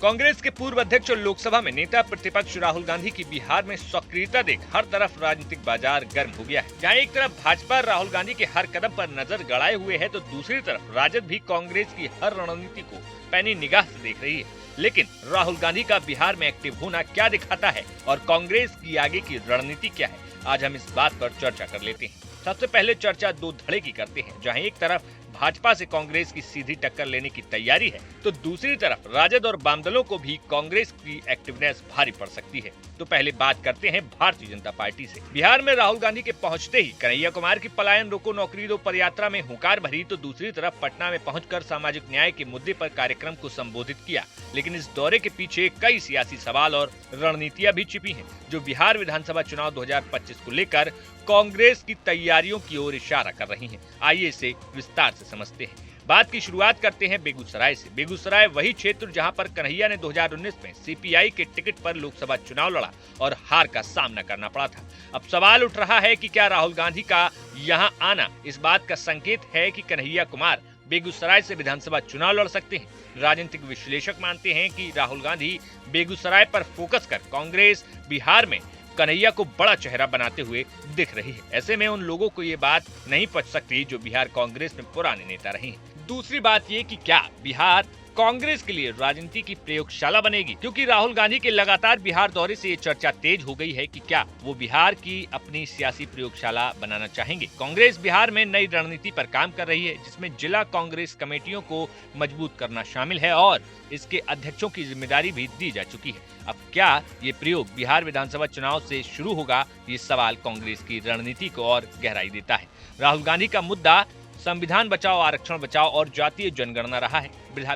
कांग्रेस के पूर्व अध्यक्ष और लोकसभा में नेता प्रतिपक्ष राहुल गांधी की बिहार में सक्रियता देख हर तरफ राजनीतिक बाजार गर्म हो गया है। जहां एक तरफ भाजपा राहुल गांधी के हर कदम पर नजर गड़ाए हुए है, तो दूसरी तरफ राजद भी कांग्रेस की हर रणनीति को पैनी निगाह से देख रही है। लेकिन राहुल गांधी का बिहार में एक्टिव होना क्या दिखाता है और कांग्रेस की आगे की रणनीति क्या है, आज हम इस बात पर चर्चा कर लेते हैं। सबसे पहले चर्चा दो धड़े की करते हैं, जहां एक तरफ भाजपा से कांग्रेस की सीधी टक्कर लेने की तैयारी है, तो दूसरी तरफ राजद और वाम दलों को भी कांग्रेस की एक्टिवनेस भारी पड़ सकती है। तो पहले बात करते हैं भारतीय जनता पार्टी से। बिहार में राहुल गांधी के पहुंचते ही कन्हैया कुमार की पलायन रोको नौकरी दो पदयात्रा में हुंकार भरी, तो दूसरी तरफ पटना में पहुंचकर सामाजिक न्याय के मुद्दे पर कार्यक्रम को संबोधित किया। लेकिन इस दौरे के पीछे कई सियासी सवाल और रणनीतियां भी छिपी हैं, जो बिहार विधानसभा चुनाव 2025 को लेकर कांग्रेस की तैयारियों की ओर इशारा कर रही हैं। आइए इसे विस्तार से समझते हैं। बात की शुरुआत करते हैं बेगूसराय से। बेगूसराय वही क्षेत्र जहां पर कन्हैया ने 2019 में सीपीआई के टिकट पर लोकसभा चुनाव लड़ा और हार का सामना करना पड़ा था। अब सवाल उठ रहा है कि क्या राहुल गांधी का यहां आना इस बात का संकेत है कि कन्हैया कुमार बेगूसराय से विधानसभा चुनाव लड़ सकते हैं। राजनीतिक विश्लेषक मानते हैं कि राहुल गांधी बेगूसराय पर फोकस कर कांग्रेस बिहार में कन्हैया को बड़ा चेहरा बनाते हुए दिख रही है। ऐसे में उन लोगों को ये बात नहीं पच सकती जो बिहार कांग्रेस में पुराने नेता रहे हैं। दूसरी बात ये कि क्या बिहार कांग्रेस के लिए राजनीति की प्रयोगशाला बनेगी, क्योंकि राहुल गांधी के लगातार बिहार दौरे से ये चर्चा तेज हो गई है कि क्या वो बिहार की अपनी सियासी प्रयोगशाला बनाना चाहेंगे। कांग्रेस बिहार में नई रणनीति पर काम कर रही है, जिसमें जिला कांग्रेस कमेटियों को मजबूत करना शामिल है और इसके अध्यक्षों की जिम्मेदारी भी दी जा चुकी है। अब क्या ये प्रयोग बिहार विधानसभा चुनाव से शुरू होगा, ये सवाल कांग्रेस की रणनीति को और गहराई देता है। राहुल गांधी का मुद्दा संविधान बचाओ, आरक्षण बचाओ और जातीय जनगणना रहा है।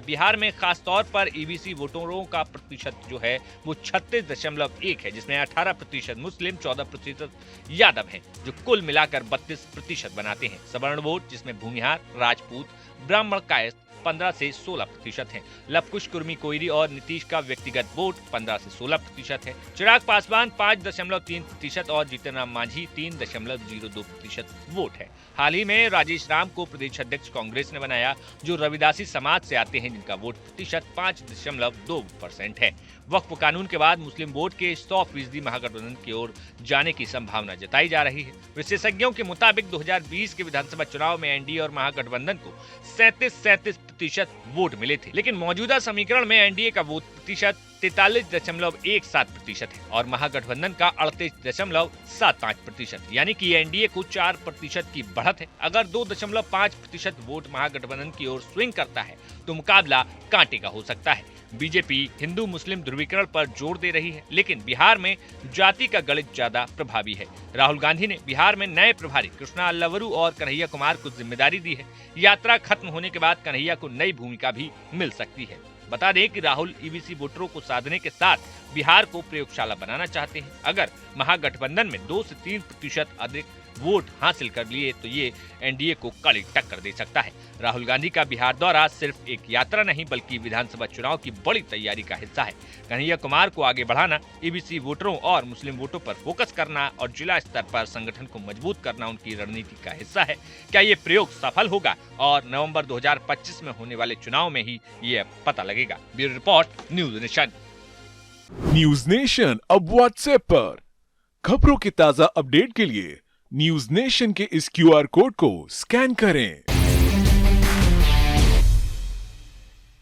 बिहार में खास तौर पर ईबीसी वोटरों का प्रतिशत जो है वो 36.1 है, जिसमें 18% मुस्लिम, 14% यादव हैं, जो कुल मिलाकर 32% बनाते हैं। सवर्ण वोट जिसमें भूमिहार, राजपूत, ब्राह्मण, कायस्थ 15 से 16% है। लवकुश, कुर्मी, कोइरी और नीतीश का व्यक्तिगत वोट 15 से 16% है। चिराग पासवान 5.3% और जीतन राम मांझी 3.02% वोट है। हाल ही में राजेश राम को प्रदेश अध्यक्ष कांग्रेस ने बनाया, जो रविदासी समाज से आते हैं, जिनका वोट प्रतिशत 5.2% है। वक्फ कानून के बाद मुस्लिम वोट के 100% महागठबंधन की ओर जाने की संभावना जताई जा रही है। विशेषज्ञों के मुताबिक 2020 के विधानसभा चुनाव में एनडीए और महागठबंधन को 37% वोट मिले थे, लेकिन मौजूदा समीकरण में एनडीए का वोट प्रतिशत 43.17% है और महागठबंधन का 38.75%, यानी कि एनडीए को 4% की बढ़त है। अगर 2.5% वोट महागठबंधन की ओर स्विंग करता है तो मुकाबला कांटे का हो सकता है। बीजेपी हिंदू मुस्लिम ध्रुवीकरण पर जोर दे रही है, लेकिन बिहार में जाति का गणित ज्यादा प्रभावी है। राहुल गांधी ने बिहार में नए प्रभारी कृष्णा अल्लावरू और कन्हैया कुमार को जिम्मेदारी दी है। यात्रा खत्म होने के बाद कन्हैया को नई भूमिका भी मिल सकती है। बता दें कि राहुल ईबीसी वोटरों को साधने के साथ बिहार को प्रयोगशाला बनाना चाहते हैं। अगर महागठबंधन में 2 से 3% अधिक वोट हासिल कर लिए तो ये एनडीए को कड़ी टक्कर दे सकता है। राहुल गांधी का बिहार दौरा सिर्फ एक यात्रा नहीं, बल्कि विधानसभा चुनाव की बड़ी तैयारी का हिस्सा है। कन्हैया कुमार को आगे बढ़ाना, ईबीसी वोटरों और मुस्लिम वोटों पर फोकस करना और जिला स्तर पर संगठन को मजबूत करना उनकी रणनीति का हिस्सा है। क्या ये प्रयोग सफल होगा और नवंबर 2025 में होने वाले चुनाव में ही ये पता लगेगा। Bureau report, news nation. News nation अब व्हाट्सएप पर खबरों के ताजा अपडेट के लिए न्यूज नेशन के इस क्यूआर कोड को स्कैन करें।